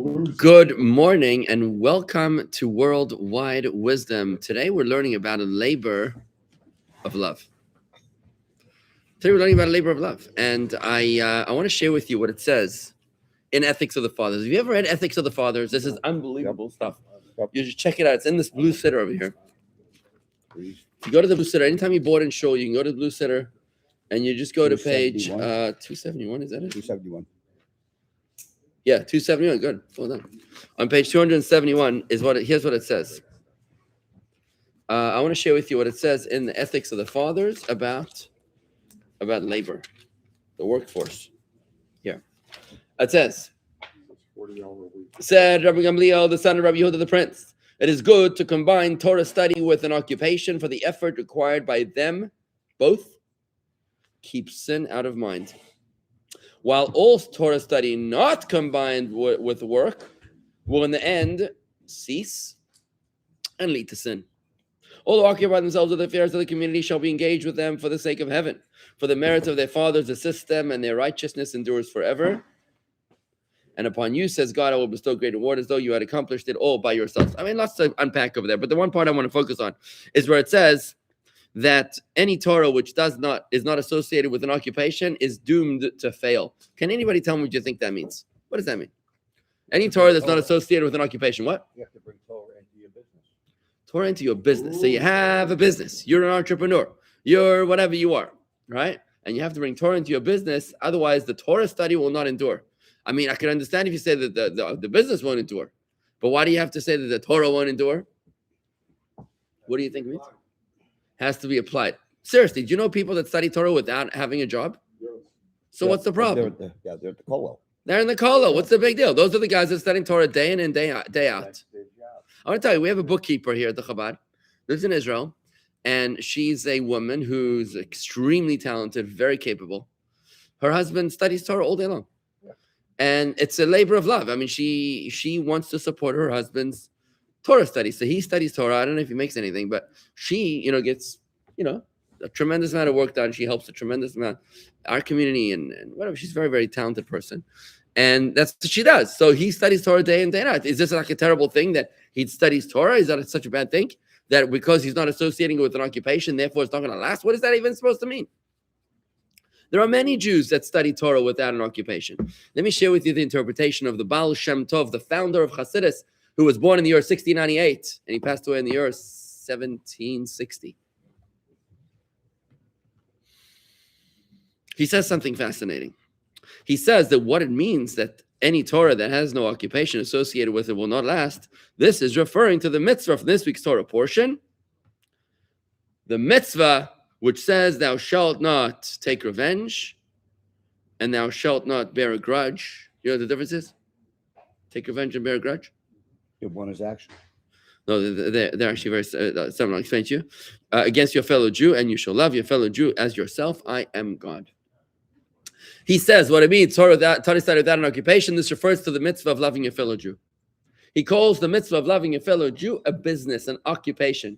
Good morning and welcome to Worldwide Wisdom. Today we're learning about a labor of love. And I want to share with you what it says in Ethics of the Fathers. Have you ever read Ethics of the Fathers? This is unbelievable stuff. You should check it out. It's in this blue sitter over here. If you go to the blue sitter, anytime you board in shul, you can go to the blue sitter and you just go to page 271. Is that it? 271. Yeah, 271. Good. Well done. On page 271 is here's what it says. I want to share with you what it says in the Ethics of the Fathers about labor, the workforce. Here. It says, said Rabbi Gamliel, the son of Rabbi Yehuda the Prince, it is good to combine Torah study with an occupation, for the effort required by them both keeps sin out of mind. While all Torah study not combined with work will in the end cease and lead to sin. All who occupy themselves with the affairs of the community shall be engaged with them for the sake of heaven. For the merits of their fathers assist them, and their righteousness endures forever. And upon you, says God, I will bestow great reward as though you had accomplished it all by yourselves. I mean, lots to unpack over there, but the one part I want to focus on is where it says that any Torah which is not associated with an occupation is doomed to fail. Can anybody tell me what you think that means? What does that mean? Any Torah that's not associated with an occupation, what? You have to bring Torah into your business. Torah into your business. So you have a business. You're an entrepreneur. You're whatever you are, right? And you have to bring Torah into your business. Otherwise, the Torah study will not endure. I mean, I can understand if you say that the business won't endure. But why do you have to say that the Torah won't endure? What do you think it means? Has to be applied. Seriously, do you know people that study Torah without having a job? So what's the problem? They're at the Kolo. They're in the Kolo. What's the big deal? Those are the guys that are studying Torah day in and day out. I want to tell you, we have a bookkeeper here at the Chabad, lives in Israel, and she's a woman who's extremely talented, very capable. Her husband studies Torah all day long. And it's a labor of love. I mean, she wants to support her husband's Torah study. So he studies Torah. I don't know if he makes anything, but she, gets, a tremendous amount of work done. She helps a tremendous amount, our community and whatever. She's a very, very talented person. And that's what she does. So he studies Torah day in, day out. Is this like a terrible thing that he studies Torah? Is that such a bad thing? That because he's not associating it with an occupation, therefore it's not going to last? What is that even supposed to mean? There are many Jews that study Torah without an occupation. Let me share with you the interpretation of the Baal Shem Tov, the founder of Hasidus, who was born in the year 1698, and he passed away in the year 1760. He says something fascinating. He says that what it means that any Torah that has no occupation associated with it will not last, this is referring to the mitzvah from this week's Torah portion. The mitzvah which says, thou shalt not take revenge, and thou shalt not bear a grudge. You know what the difference is? Take revenge and bear a grudge? One is action. No, they're actually very something I'll explain to you. Against your fellow Jew, and you shall love your fellow Jew as yourself. I am God. He says what it means, Torah study without an occupation. This refers to the mitzvah of loving your fellow Jew. He calls the mitzvah of loving your fellow Jew a business, an occupation.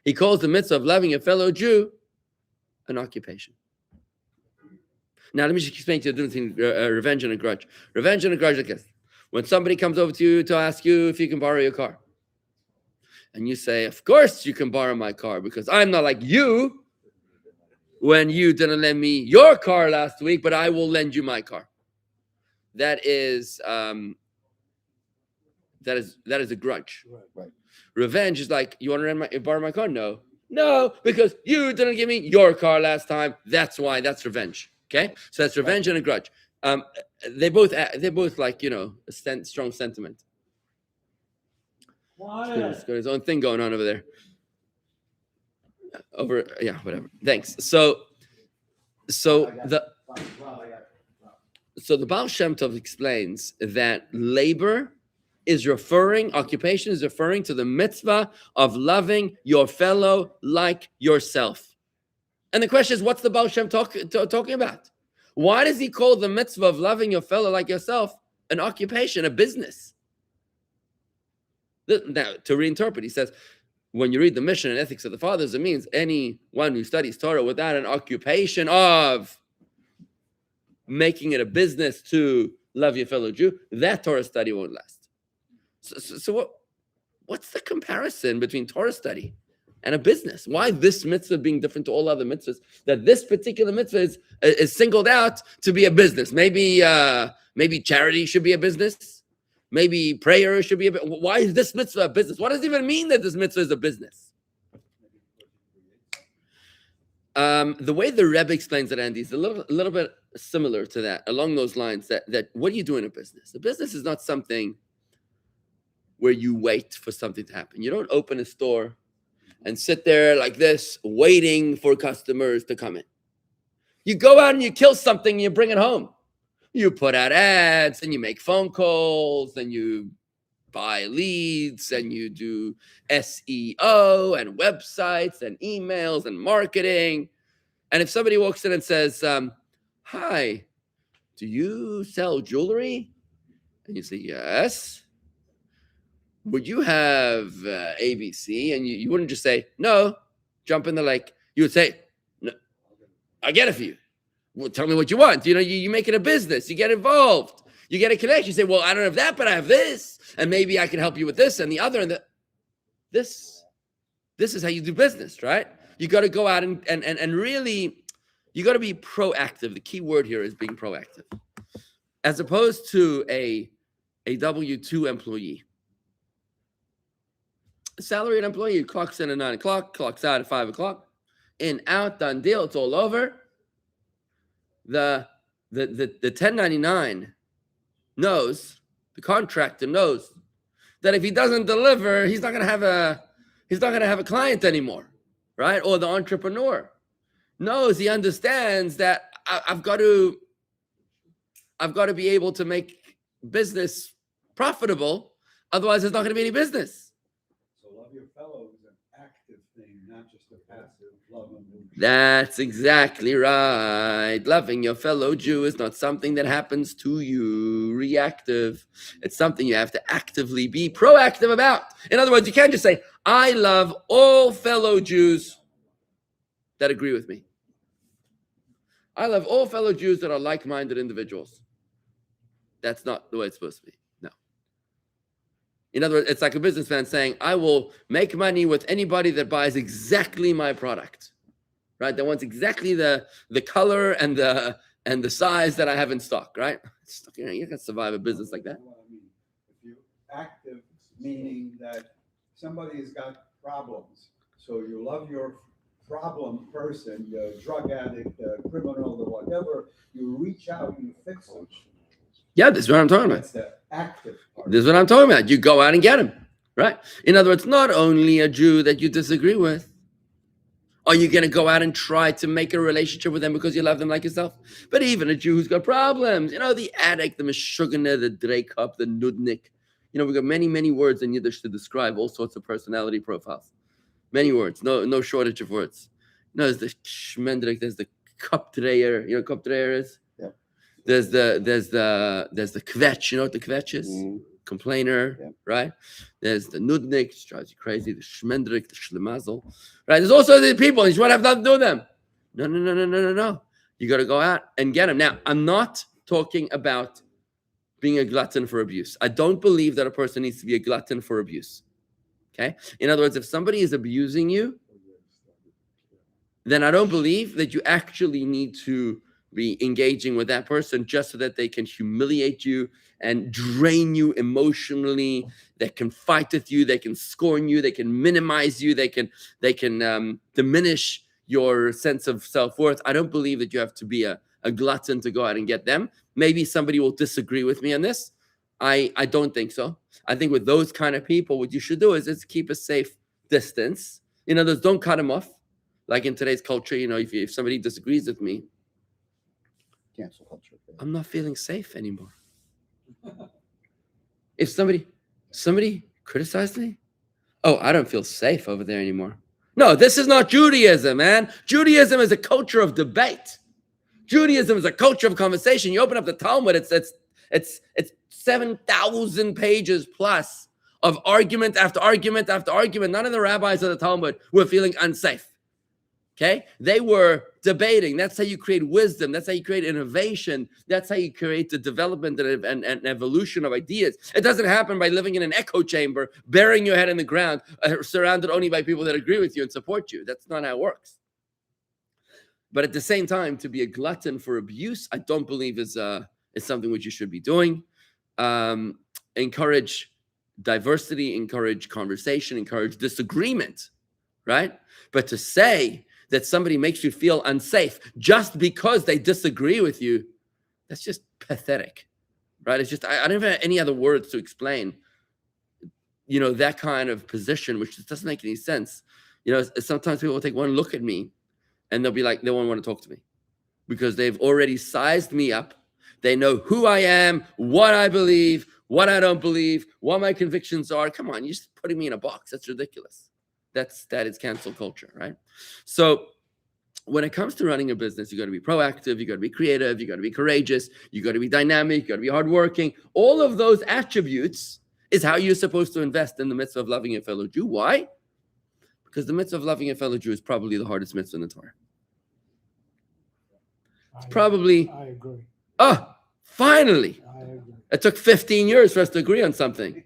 He calls the mitzvah of loving a fellow Jew an occupation. Now, let me just explain to you the difference between revenge and a grudge. Revenge and a grudge like this. When somebody comes over to you to ask you if you can borrow your car, and you say, of course you can borrow my car because I'm not like you when you didn't lend me your car last week, but I will lend you my car. That is a grudge. Right. Revenge is like, you want to borrow my car? No, because you didn't give me your car last time. That's why. That's revenge. Okay, so that's revenge and a grudge. They're both like a strong sentiment. He's got his own thing going on over there. Whatever. Thanks. So the Baal Shem Tov explains that occupation is referring to the mitzvah of loving your fellow like yourself. And the question is, what's the Baal Shem talking about? Why does he call the mitzvah of loving your fellow like yourself an occupation, a business? Now, to reinterpret, he says, when you read the mission and ethics of the fathers, it means anyone who studies Torah without an occupation of making it a business to love your fellow Jew, that Torah study won't last. So what's the comparison between Torah study and a business? Why this mitzvah being different to all other mitzvahs? That this particular mitzvah is singled out to be a business. Maybe charity should be a business. Maybe prayer should be a business. Why is this mitzvah a business? What does it even mean that this mitzvah is a business? The way the Rabbi explains it, Andy, is a little bit similar to that, along those lines. That what do you do in a business? A business is not something where you wait for something to happen. You don't open a store and sit there like this, waiting for customers to come in. You go out and you kill something and you bring it home. You put out ads and you make phone calls and you buy leads and you do SEO and websites and emails and marketing. And if somebody walks in and says, hi, do you sell jewelry? And you say, yes. Would you have ABC? And you wouldn't just say, no, jump in the lake. You would say, no, I'll get it for you. Well, tell me what you want. You make it a business. You get involved. You get a connection. You say, well, I don't have that, but I have this. And maybe I can help you with this and the other. And this is how you do business, right? You got to go out and really, you got to be proactive. The key word here is being proactive. As opposed to a W-2 employee. A salaried employee clocks in at 9 o'clock, clocks out at 5 o'clock. In, out, done deal, it's all over. The 1099 knows, the contractor knows that if he doesn't deliver, he's not gonna have a client anymore, right? Or the entrepreneur knows, he understands that I've got to be able to make business profitable, otherwise there's not gonna be any business. So love your fellow is an active thing, not just a passive love and neutral. That's exactly right. Loving your fellow Jew is not something that happens to you, reactive. It's something you have to actively be proactive about. In other words, you can't just say, I love all fellow Jews that agree with me. I love all fellow Jews that are like-minded individuals. That's not the way it's supposed to be. No. In other words, it's like a businessman saying, I will make money with anybody that buys exactly my product. Right? That wants exactly the color and the size that I have in stock, right? You can survive a business like that. What I mean, if you active, meaning that somebody's got problems, so you love your problem person, the drug addict, the criminal, the whatever, you reach out, you fix them. Yeah, this is what I'm talking about. That's the active part. This is what I'm talking about. You go out and get him, right? In other words, not only a Jew that you disagree with, are you going to go out and try to make a relationship with them because you love them like yourself? But even a Jew who's got problems, the addict, the meshugane, the dreikup, the nudnik. We've got many, many words in Yiddish to describe all sorts of personality profiles. Many words, no shortage of words. There's the shmendrik, there's the kupdreyer. You know what kupdreyer is? Yeah. There's the kvetch. You know what the kvetch is? Mm-hmm. Complainer, Yeah. right? There's the nudnik, which drives you crazy. The shmendrik, the shlemazel, right? There's also the people. You just want to have nothing to do with them. No. You got to go out and get them. Now, I'm not talking about being a glutton for abuse. I don't believe that a person needs to be a glutton for abuse. Okay? In other words, if somebody is abusing you, then I don't believe that you actually need to be engaging with that person just so that they can humiliate you and drain you emotionally. They can fight with you. They can scorn you. They can minimize you. They can diminish your sense of self-worth. I don't believe that you have to be a glutton to go out and get them. Maybe somebody will disagree with me on this. I don't think so. I think with those kind of people, what you should do is just keep a safe distance. In other words, don't cut them off. Like in today's culture, if somebody disagrees with me, Cancel culture. I'm not feeling safe anymore. If somebody criticized me, I don't feel safe over there anymore. No, this is not Judaism, man. Judaism is a culture of debate. Judaism is a culture of conversation. You open up the Talmud, it's 7,000 pages plus of argument after argument after argument. None of the rabbis of the Talmud were feeling unsafe. Okay, they were debating. That's how you create wisdom. That's how you create innovation. That's how you create the development and evolution of ideas. It doesn't happen by living in an echo chamber, burying your head in the ground, surrounded only by people that agree with you and support you. That's not how it works. But at the same time, to be a glutton for abuse, I don't believe is something which you should be doing. Encourage diversity, encourage conversation, encourage disagreement, right? But to say that somebody makes you feel unsafe just because they disagree with you, that's just pathetic, right? It's just, I don't have any other words to explain, that kind of position, which just doesn't make any sense. Sometimes people will take one look at me and they'll be like, they won't want to talk to me because they've already sized me up. They know who I am, what I believe, what I don't believe, what my convictions are. Come on, you're just putting me in a box. That's ridiculous. That is cancel culture, right? So when it comes to running a business, you got to be proactive, you got to be creative, you got to be courageous, you got to be dynamic, you got to be hardworking. All of those attributes is how you're supposed to invest in the mitzvah of loving your fellow Jew. Why? Because the mitzvah of loving your fellow Jew is probably the hardest mitzvah in the Torah. It's probably. I agree. Oh, finally. I agree. It took 15 years for us to agree on something.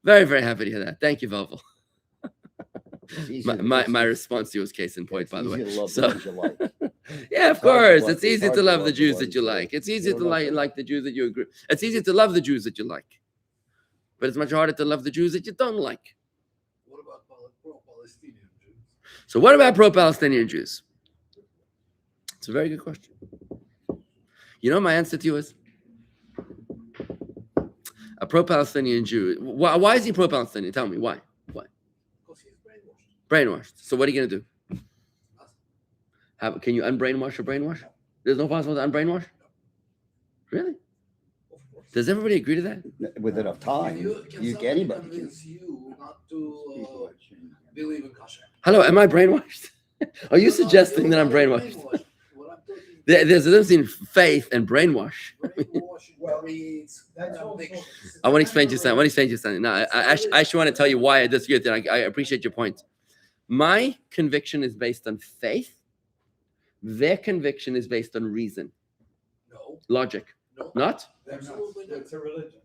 Very, very happy to hear that. Thank you, Velvel. My response to you was case in point, by the way. Yeah, of course. It's easy to love the Jews that you like. It's easy to like the Jews that you agree. It's easy to love the Jews that you like. But it's much harder to love the Jews that you don't like. What about pro-Palestinian Jews? So what about pro-Palestinian Jews? It's a very good question. You know what my answer to you is? A pro-Palestinian Jew. Why is he pro-Palestinian? Tell me, why? Why? Because he's brainwashed. Brainwashed. So what are you going to do? Can you unbrainwash a brainwash? There's no possible to unbrainwash? Really? Of course. Does everybody agree to that? With enough time, Can anybody can. convince you not to believe in kosher? Hello, am I brainwashed? Are you suggesting that I'm brainwashed? What I'm talking There's a difference between faith and brainwash. brainwashing breeds That's also- addictions. I want to explain to you something. No, I actually want to tell you why I disagree with it. I appreciate your point. My conviction is based on faith. Their conviction is based on reason, No, logic. no. Not? They're not. Absolutely not. It's a religion.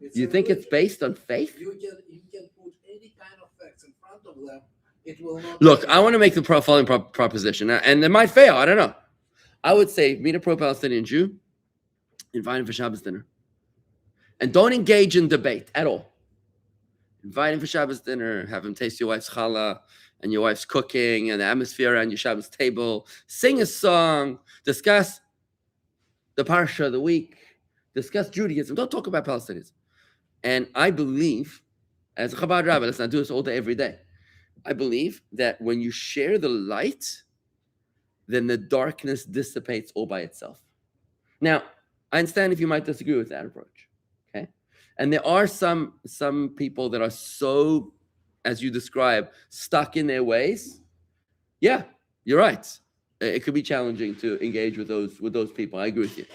It's You a think it's religion. based on faith? You can put any kind of facts in front of them. It will not. Look, I want to make the following proposition, and it might fail. I don't know. I would say meet a pro-Palestinian Jew, invite him for Shabbos dinner, and don't engage in debate at all. Invite him for Shabbos dinner, have him taste your wife's challah and your wife's cooking and the atmosphere around your Shabbos table. Sing a song, discuss the Parsha of the week, discuss Judaism. Don't talk about Palestinians. And I believe, as a Chabad Rabbi, let's not do this all day, every day. I believe that when you share the light, then the darkness dissipates all by itself. Now, I understand if you might disagree with that approach, okay? And there are some people that are so, as you describe, stuck in their ways. Yeah, you're right. It could be challenging to engage with those people. I agree with you.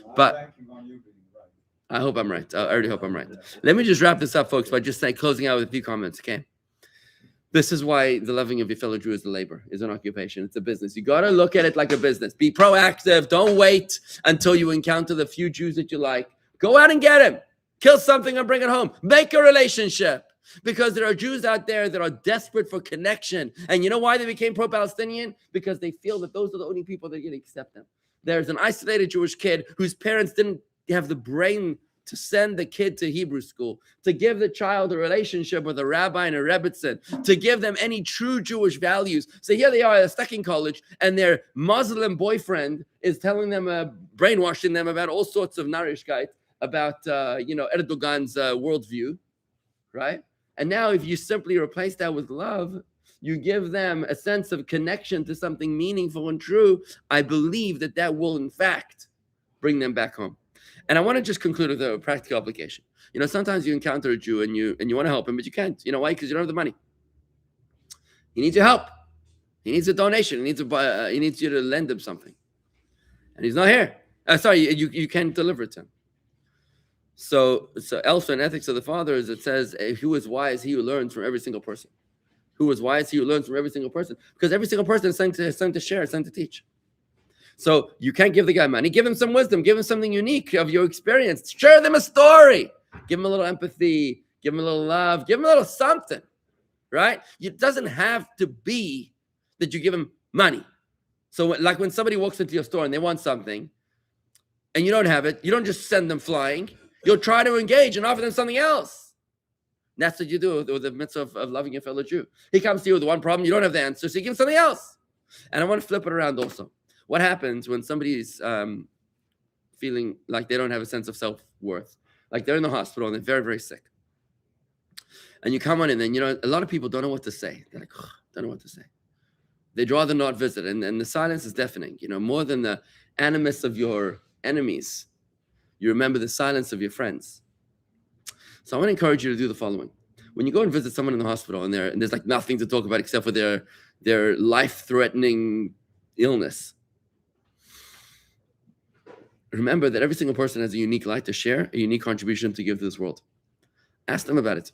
I'm But- banking on you being right. I hope I'm right. I already hope I'm right. Let me just wrap this up, folks, by just closing out with a few comments, okay? This is why the loving of your fellow Jew is a labor, is an occupation. It's a business. You got to look at it like a business. Be proactive. Don't wait until you encounter the few Jews that you like. Go out and get them. Kill something and bring it home. Make a relationship. Because there are Jews out there that are desperate for connection. And you know why they became pro-Palestinian? Because they feel that those are the only people that are going to accept them. There's an isolated Jewish kid whose parents didn't have the brain to send the kid to Hebrew school, to give the child a relationship with a rabbi and a rebbitzin, to give them any true Jewish values. So here they are, they're stuck in college, and their Muslim boyfriend is telling them, brainwashing them about all sorts of narishkeit, about Erdogan's worldview, right? And now if you simply replace that with love, you give them a sense of connection to something meaningful and true, I believe that will, in fact, bring them back home. And I want to just conclude with a practical application. Sometimes you encounter a Jew and you want to help him, but you can't. You know why? Because you don't have the money. He needs your help. He needs a donation. He needs you to lend him something. And he's not here. You can't deliver it to him. So elsewhere in Ethics of the Fathers, it says, who is wise, he who learns from every single person. Who is wise? He who learns from every single person. Because every single person is something to share, something to teach. So you can't give the guy money. Give him some wisdom. Give him something unique of your experience. Share them a story. Give him a little empathy. Give him a little love. Give him a little something, right? It doesn't have to be that you give him money. So like when somebody walks into your store and they want something and you don't have it, you don't just send them flying. You'll try to engage and offer them something else. And that's what you do with the mitzvah of loving your fellow Jew. He comes to you with one problem. You don't have the answer, so you give him something else. And I want to flip it around also. What happens when somebody's feeling like they don't have a sense of self-worth? Like they're in the hospital and they're very, very sick. And you come on in and, a lot of people don't know what to say. They're like, don't know what to say. They'd rather not visit. And the silence is deafening. More than the animus of your enemies, you remember the silence of your friends. So I want to encourage you to do the following. When you go and visit someone in the hospital and there's like nothing to talk about except for their life-threatening illness, remember that every single person has a unique light to share, a unique contribution to give to this world. Ask them about it.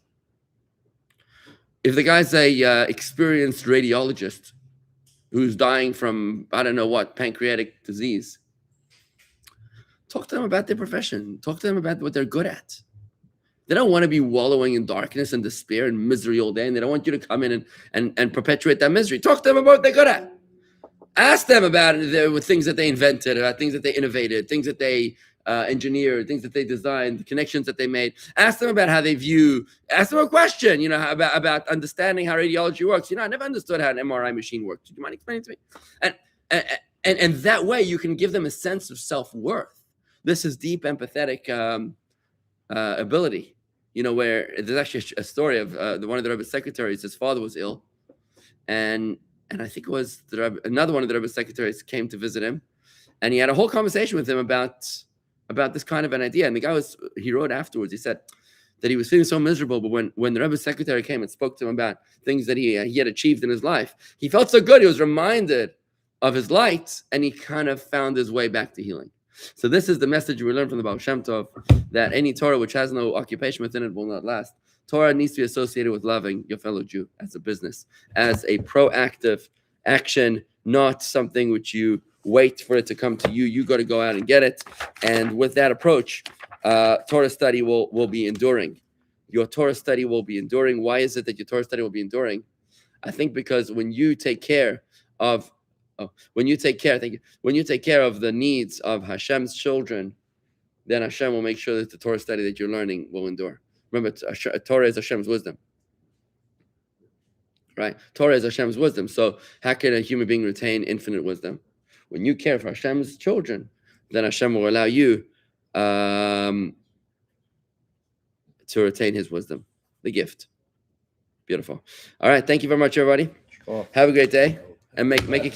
If the guy's a experienced radiologist who's dying from, I don't know what, pancreatic disease, talk to them about their profession. Talk to them about what they're good at. They don't want to be wallowing in darkness and despair and misery all day, and they don't want you to come in and perpetuate that misery. Talk to them about what they're good at. Ask them about it, things that they invented, about things that they innovated, things that they engineered, things that they designed, the connections that they made. Ask them about how they view. Ask them a question, about understanding how radiology works. I never understood how an MRI machine works. Do you mind explaining to me? And that way you can give them a sense of self-worth. This is deep empathetic ability. Where there's actually a story of one of the Rabbi's secretaries. His father was ill, and I think it was another one of the Rabbi's secretaries came to visit him, and he had a whole conversation with him about this kind of an idea. And the guy he wrote afterwards. He said that he was feeling so miserable, but when the Rabbi's secretary came and spoke to him about things that he had achieved in his life, he felt so good. He was reminded of his light, and he kind of found his way back to healing. So this is the message we learn from the Baal Shem Tov, that any Torah which has no occupation within it will not last. Torah needs to be associated with loving your fellow Jew as a business, as a proactive action, not something which you wait for it to come to you. You got to go out and get it. And with that approach, Torah study will be enduring. Your Torah study will be enduring. Why is it that your Torah study will be enduring? I think because when you take care of when you take care of the needs of Hashem's children, then Hashem will make sure that the Torah study that you're learning will endure. Remember, Torah is Hashem's wisdom, right? Torah is Hashem's wisdom. So how can a human being retain infinite wisdom? When you care for Hashem's children, then Hashem will allow you to retain His wisdom, the gift. Beautiful. All right. Thank you very much, everybody. Have a great day, and make it count.